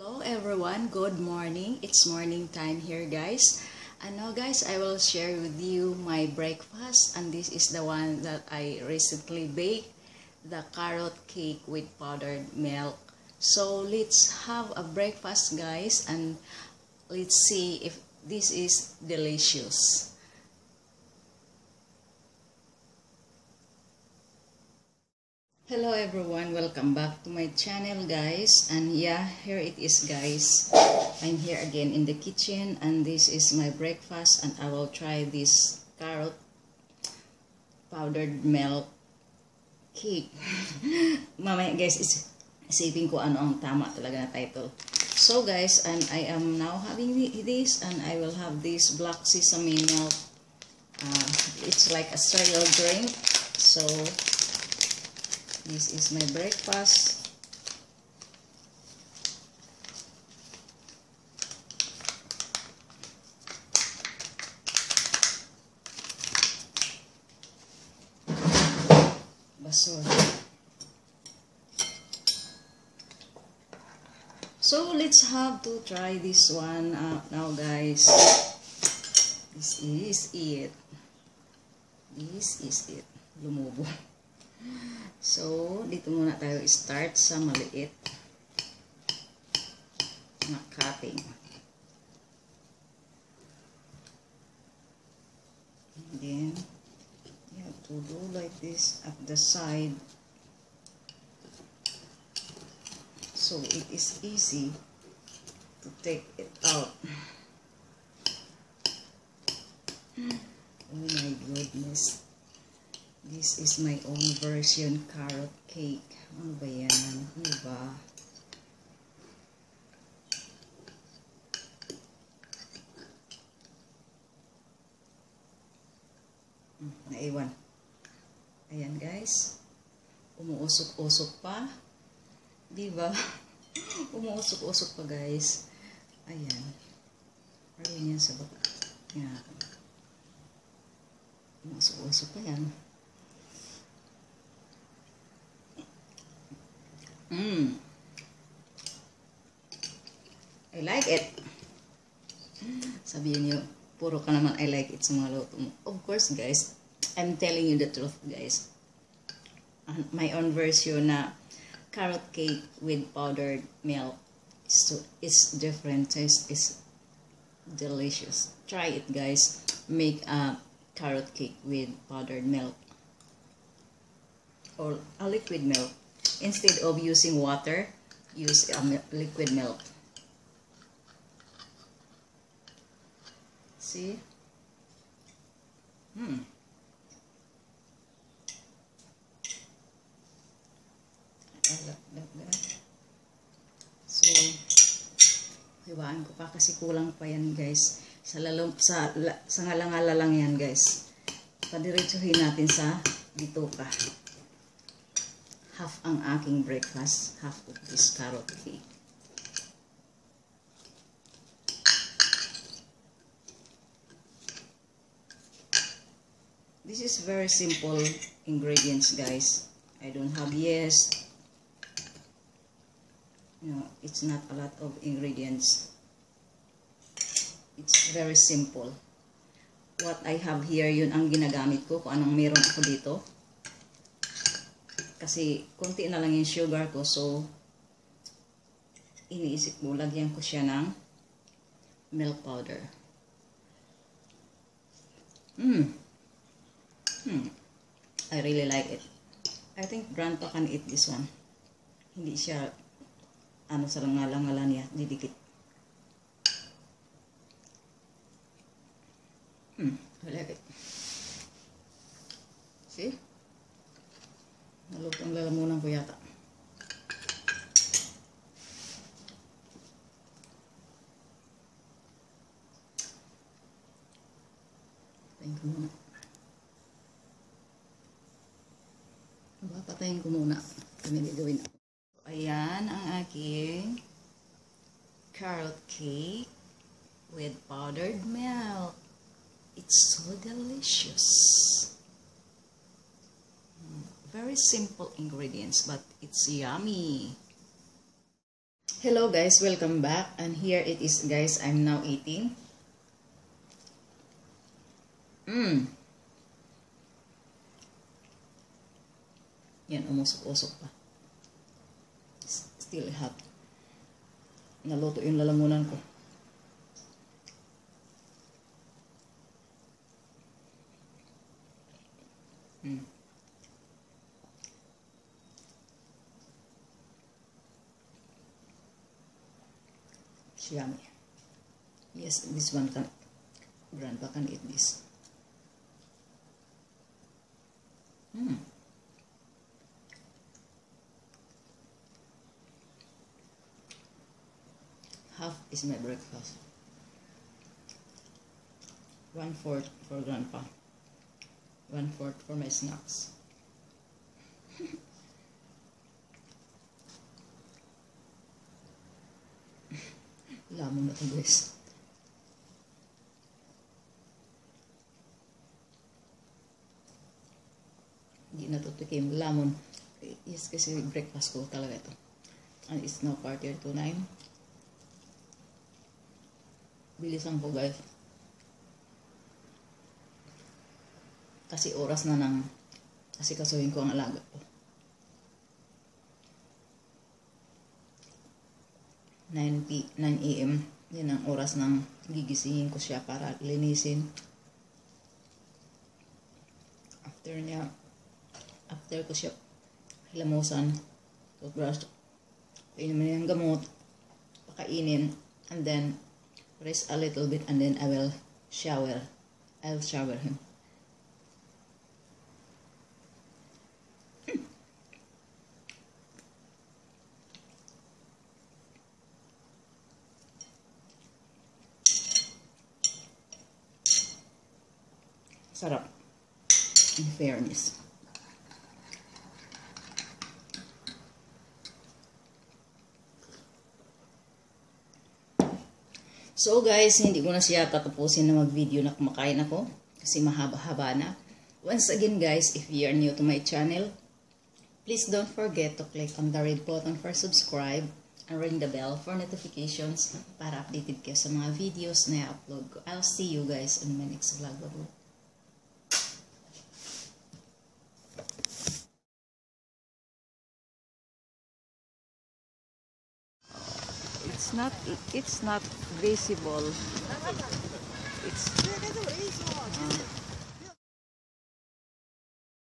Hello everyone, good morning. It's morning time here guys. And now guys, I will share with you my breakfast, and this is the one that I recently baked, the carrot cake with powdered milk. So let's have a breakfast guys, and let's see if this is delicious. Hello everyone, welcome back to my channel guys. And yeah, here it is guys. I'm here again in the kitchen, and this is my breakfast, and I will try this carrot powdered milk cake. Mamaya guys, isipin ko ano ang tama talaga na title. So guys, and I am now having this, and I will have this black sesame milk. It's like a cereal drink. So this is my breakfast. Basura. So let's have to try this one now guys. This is it. This is it. Lumubo. So, dito muna tayo start sa maliit na cutting. And then, you have to do like this at the side. So, it is easy to take it out. Oh my goodness. This is my own version carrot cake. Ano ba yan? Ano ba? Naiwan. Ayan guys. Umuusok-usok pa. Diba? Umuusok-usok pa guys. Ayan. Ayun yan sa baba. Yan. Umuusok-usok pa yan. I like it. Sabihin niyo, puro ka naman I like it sa mga luto mo. Of course guys, I'm telling you the truth guys. My own version na carrot cake with powdered milk. It's different. It's delicious. Try it guys. Make a carrot cake with powdered milk or a liquid milk. Instead of using water, use liquid milk. See? I love that. So, hiwaan ko pa kasi kulang pa yan guys. Sa ngalangala lang yan guys. Padiretsuhin natin sa bituka. Half ang aking breakfast, half of this carrot cake. This is very simple ingredients guys. I don't have yeast. It's not a lot of ingredients. It's very simple. What I have here, yun ang ginagamit ko, kung anong meron ako dito. Kasi konti na lang yung sugar ko, so iniisip mo, lagyan ko siya ng milk powder. I really like it. I think Grandpa can eat this one. Hindi siya sa langalan niya, didikit. I like it. See? Nalutong lalamunan ko yata. Patayin ko muna. Patayin ko muna. Kami gagawin ako. Ayan ang aking carrot cake with powdered milk. It's so delicious. Very simple ingredients, but it's yummy. Hello guys, welcome back. And here it is guys, I'm now eating. Yan, umusok-usok pa. Still hot. Naluto yung lalamunan ko. It's yummy. Yes, this one can, Grandpa can eat this. Half is my breakfast. 1/4 for Grandpa. 1/4 for my snacks. Lamon na ito guys. Hindi na ito tikim. Lamon. Yes, kasi breakfast ko talaga ito. And it's now 8:45. Bilisan ko guys. Kasi oras na ng kasi kasuhin ko ang alaga ko. 9 AM. Yan ang oras ng gigisingin ko siya para linisin. After ko siya hilamusan, toothbrush, inumin yung gamot, pakainin, and then rest a little bit, and then I'll shower him. Sarap. In fairness. So guys, hindi ko na siya tatapusin na mag-video na kumakain ako kasi mahaba-haba na. Once again guys, if you are new to my channel, please don't forget to click on the red button for subscribe and ring the bell for notifications para updated kayo sa mga videos na i-upload ko. I'll see you guys in my next vlog. It's not visible. It's